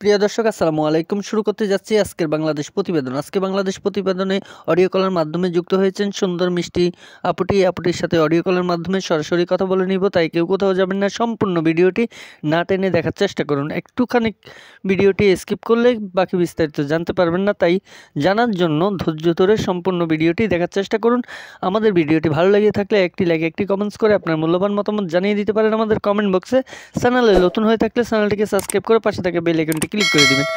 প্রিয় দর্শক আসসালামু আলাইকুম। শুরু করতে যাচ্ছি আজকের বাংলাদেশ প্রতিবেদন। আজকে বাংলাদেশ প্রতিবেদনে অডিও কলের মাধ্যমে যুক্ত হয়েছেন সুন্দর মিষ্টি আপুটির সাথে অডিও কলের মাধ্যমে সরাসরি কথা বলে নিব। তাই কেউ কোথাও যাবেন না, সম্পূর্ণ ভিডিওটি না টেনে দেখার চেষ্টা করুন। একটুখানি ভিডিওটি স্কিপ করলে বাকি বিস্তারিত জানতে পারবেন না, তাই জানার জন্য ধৈর্য ধরে সম্পূর্ণ ভিডিওটি দেখার চেষ্টা করুন। আমাদের ভিডিওটি ভালো লেগে থাকলে একটি লাইক, একটি কমেন্টস করে আপনার মূল্যবান মতামত জানিয়ে দিতে পারেন আমাদের কমেন্ট বক্সে। চ্যানেলে নতুন হয়ে থাকলে চ্যানেলটিকে সাবস্ক্রাইব করে পাশে থাকা বেল আইকনটি ক্লিক করে দিবেন।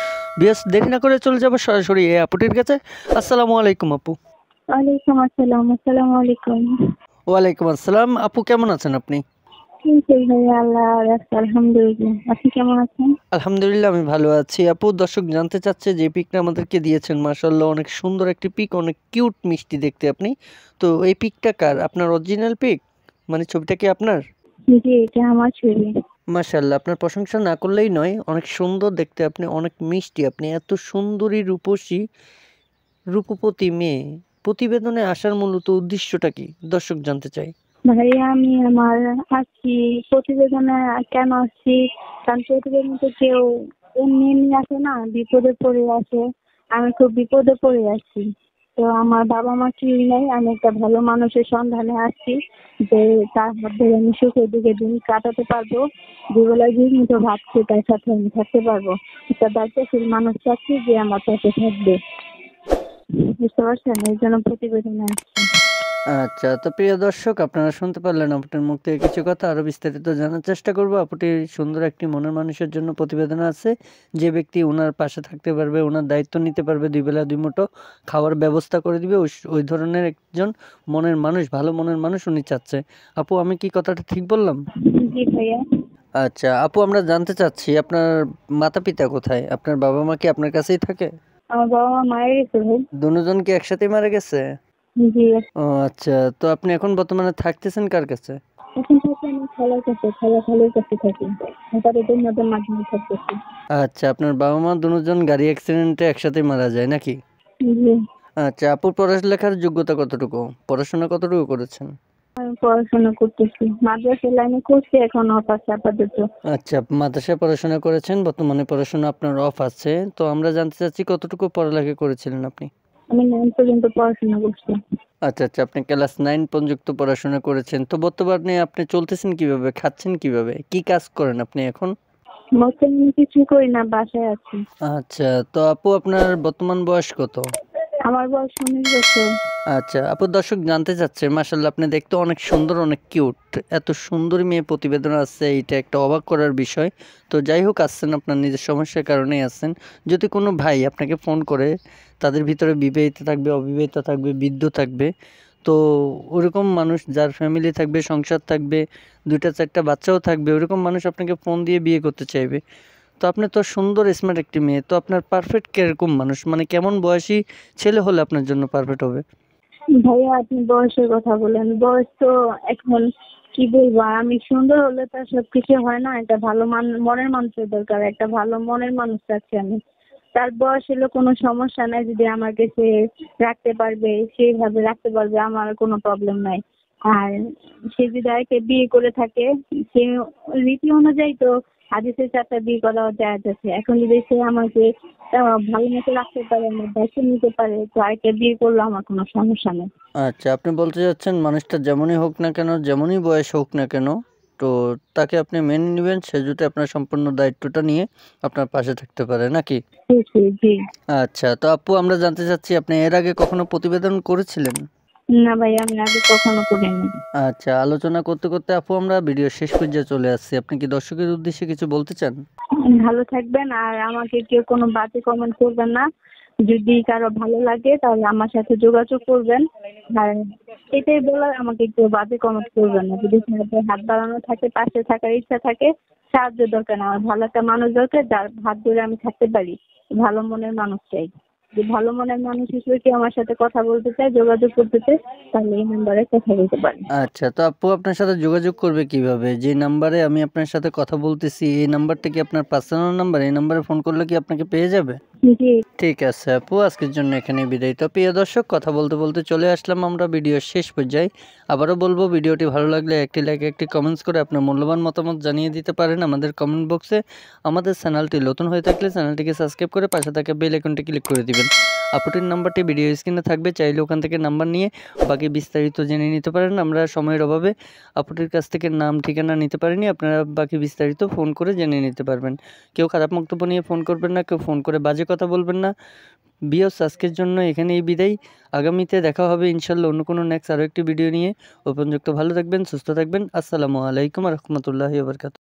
বিয়াস দেরি না করে চলে যাব সরাসরি এই আপুটির কাছে। আসসালামু আলাইকুম আপু। ওয়ালাইকুম আসসালাম। আসসালামু আলাইকুম। ওয়ালাইকুম আসসালাম। আপু কেমন আছেন আপনি? ভাইয়া, আল্লাহ রাখছে, আলহামদুলিল্লাহ। আপনি কেমন আছেন? আলহামদুলিল্লাহ আমি ভালো আছি। আপু, দর্শক জানতে চাচ্ছে যে পিকটা আমাদেরকে দিয়েছেন, মাশাআল্লাহ অনেক সুন্দর একটি পিক, অনেক কিউট মিষ্টি দেখতে আপনি। তো এই পিকটা কার? আপনার অরিজিনাল পিক, মানে ছবিটা কি আপনার? জি, এটা আমার ছবি। মাশাআল্লাহ, আপনার প্রশংসা না করলেই নয়, অনেক সুন্দর দেখতে আপনি, অনেক মিষ্টি আপনি, এত সুন্দরী রূপসী রূপবতী মেয়ে। প্রতিবেদনে আসার মূলত উদ্দেশ্যটা কি দর্শক জানতে চাই। ভাইয়া, আমি আমার আসছি প্রতিবেদনে। কেন আসছি? কারণ প্রতিবেদন তো কেউ এমনি এমনি আসে না, বিপদে পড়ে আসে। আমি খুব বিপদে পড়ে আসছি। তো আমার বাবা মা কেউই নাই, আমি একটা ভালো মানুষের সন্ধানে আসছি, যে তার হাত ধরে আমি সুখে দুঃখে দিন কাটাতে পারবো। দুবেলা জীবিত ভাত খেয়ে তার সাথে আমি থাকতে পারবো। একটা দায়িত্বশীল মানুষ চাচ্ছি যে আমার পাশে থাকবে। বুঝতে পারছেন? এই জন্য প্রতিবেদনে আসছি। আচ্ছা, তো প্রিয় দর্শক আপনারা শুনতে পারলেন আপুটির মুখ থেকে কিছু কথা। আরো বিস্তারিত জানার চেষ্টা করব। আপুটির সুন্দর একটি মনের মানুষের জন্য প্রতিবেদন আছে, যে ব্যক্তি ওনার পাশে থাকতে পারবে, ওনার দায়িত্ব নিতে পারবে, দুই বেলা দুই মুঠো খাওয়ার ব্যবস্থা করে দিবে, ওই ধরনের একজন মনের মানুষ, ভালো মনের মানুষ উনি চাচ্ছে। আপু, আমি কি কথাটা ঠিক বললাম? জি ভাইয়া। আচ্ছা আপু, আমরা জানতে চাচ্ছি আপনার মাতা পিতা কোথায়? আপনার বাবা মা কি আপনার কাছেই থাকে? আমার বাবা মা মারা গেছে ভাই। দুজন কি একসাথে মারা গেছে? জি। ও আচ্ছা, তো আপনি এখন বর্তমানে থাকতেছেন কার কাছে? এখন থাকি আমি খালার কাছে, খালার কাছে থাকি। তাদের নদের মাধ্যমে থাকতেছি। আচ্ছা, আপনার বাবা মা দুজন গাড়ি অ্যাক্সিডেন্টে একসাথে মারা যায় নাকি? জি। আচ্ছা, আপুর পড়ালেখার যোগ্যতা কতটুকু, পড়াশোনা কতটুকু করেছেন? আমি পড়াশোনা করতেছি, মাদ্রাসা লাইনে করছি, এখন অফ আছে আপাতত। আচ্ছা, মাদ্রাসায় পড়াশোনা করেছেন, বর্তমানে পড়াশোনা আপনার অফ আছে। তো আমরা জানতে চাচ্ছি কতটুকু পড়ালেখা করেছিলেন আপনি? আমি 9 পর্যন্ত পড়াশোনা করছি। আচ্ছা আচ্ছা, আপনি ক্লাস 9 পর্যন্ত পড়াশোনা করেছেন। তো বর্তমানে আপনি চলতেছেন কিভাবে, খাচ্ছেন কিভাবে, কি কাজ করেন আপনি এখন? বর্তমানে কিছু করি না, বাসায় আছি। আচ্ছা, তো আপু আপনার বর্তমান বয়স কত? আমার বয়স 19 বছর। আচ্ছা আপু, দর্শক জানতে চাচ্ছে, মাশাআল্লাহ আপনি দেখতে অনেক সুন্দর, অনেক কিউট, এত সুন্দরী মেয়ে প্রতিবেদন আছে, এটা একটা অবাক করার বিষয়। তো যাই হোক, আসছেন আপনার নিজের সমস্যার কারণেই আসছেন। যদি কোনো ভাই আপনাকে ফোন করে, তাদের ভিতরে বিবাহিত থাকবে, অবিবাহিত থাকবে, বৃদ্ধ থাকবে, তো ওরকম মানুষ যার ফ্যামিলি থাকবে, সংসার থাকবে, দুইটা চারটা বাচ্চাও থাকবে, ওরকম মানুষ আপনাকে ফোন দিয়ে বিয়ে করতে চাইবে। তো আপনি তো সুন্দর স্মার্ট একটি মেয়ে, তো আপনার পারফেক্ট কিরকম মানুষ, মানে কেমন বয়সী ছেলে হলে আপনার জন্য পারফেক্ট হবে? ভাইয়া, আপনি বয়সের কথা বলেন, বয়স তো এখন কি বলবো, আমি সুন্দর হলে তো আর সবকিছু হয় না। একটা ভালো মনের মানুষের দরকার, একটা ভালো মনের মানুষ চাচ্ছি আমি। তার বয়স হলো কোনো সমস্যা নাই, যদি আমাকে সে রাখতে পারবে, সেইভাবে রাখতে পারবে, আমার কোনো প্রবলেম নাই। আর সে যদি আরেকটা বিয়ে করে থাকে, সে রীতি অনুযায়ী তো হাদিসের 4টা বিয়ে করা জায়েজ আছে। এখন যদি সে আমাকে ভালো মতো রাখতে পারে, আমার দায়িত্ব নিতে পারে, তো আরেকটা বিয়ে করলে আমার কোনো সমস্যা নেই। আচ্ছা, আপনি বলতে চাচ্ছেন মানুষটা যেমনই হোক না কেন, যেমনই বয়স হোক না কেন, তো তাকে আপনি মেনে নেবেন, সে যদি আপনার সম্পূর্ণ দায়িত্বটা নিয়ে আপনার পাশে থাকতে পারে নাকি? জি জি জি। আচ্ছা, তো আপু আমরা জানতে চাচ্ছি, আপনি এর আগে কখনো প্রতিবেদন করেছিলেন? না ভাই, আমি আগে কখনো করিনি। আচ্ছা, আলোচনা করতে করতে আপু আমরা ভিডিও শেষ পর্যায়ে চলে আসছি। আপনি কি দর্শকের উদ্দেশ্যে কিছু বলতে চান? ভালো থাকবেন, আর আমাকে কেউ কোনো বাজে কমেন্ট করবেন না। যদি কারো ভালো লাগে তাহলে আমার সাথে যোগাযোগ করবেন। আর এটাই বলার, আমাকে কেউ বাজে কমেন্ট করবেন না। যদি সাহায্যের হাত বাড়ানো থাকে, পাশে থাকার ইচ্ছা থাকে, সাহায্য দরকার না, আমার ভালো একটা মানুষ দরকার, যার হাত ধরে আমি থাকতে পারি। ভালো মনের মানুষ চাই। যে ভালো মনের মানুষ হিসেবে কেউ আমার সাথে কথা বলতে চায়, যোগাযোগ করতে চায়, তাহলে এই নাম্বারে কথা বলতে পারি। আচ্ছা, তো আপু আপনার সাথে যোগাযোগ করবে কিভাবে? যে নাম্বারে আমি আপনার সাথে কথা বলতেছি, এই নাম্বারটা কি আপনার পার্সোনাল নাম্বার? এই নাম্বারে ফোন করলে কি আপনাকে পেয়ে যাবে? জি। ঠিক আছে আপু, আজকের জন্য এখানেই বিদায়। তো প্রিয় দর্শক, কথা বলতে বলতে চলে আসলাম আমরা ভিডিওর শেষ পর্যায়ে। আবারও বলবো, ভিডিওটি ভালো লাগলে একটি লাইক, একটি কমেন্টস করে আপনার মূল্যবান মতামত জানিয়ে দিতে পারেন আমাদের কমেন্ট বক্সে। আমাদের চ্যানেলটি নতুন হয়ে থাকলে চ্যানেলটিকে সাবস্ক্রাইব করে পাশে থাকা বেল আইকনটি ক্লিক করে দিবেন। আপুটির নাম্বারটি ভিডিও স্ক্রিনে থাকবে, চাইলে ওখান থেকে নাম্বার নিয়ে বাকি বিস্তারিত জেনে নিতে পারেন। আমরা সময়ের অভাবে আপুটির কাছ থেকে নাম ঠিকানা নিতে পারিনি, আপনারা বাকি বিস্তারিত ফোন করে জেনে নিতে পারবেন। কেউ খারাপ বক্তব্য নিয়ে ফোন করবেন না, কেউ ফোন করে বাজে কথা বলবেন না। বিয়স, আজকের জন্য এখানেই বিদায়। আগামীতে দেখা হবে ইনশাল্লাহ অন্য কোনো নেক্সট আরও একটি ভিডিও নিয়ে। ও পর্যন্ত ভালো থাকবেন, সুস্থ থাকবেন। আসসালামু আলাইকুম রহমতুল্লাহি ওয়া বারাকাতুহু।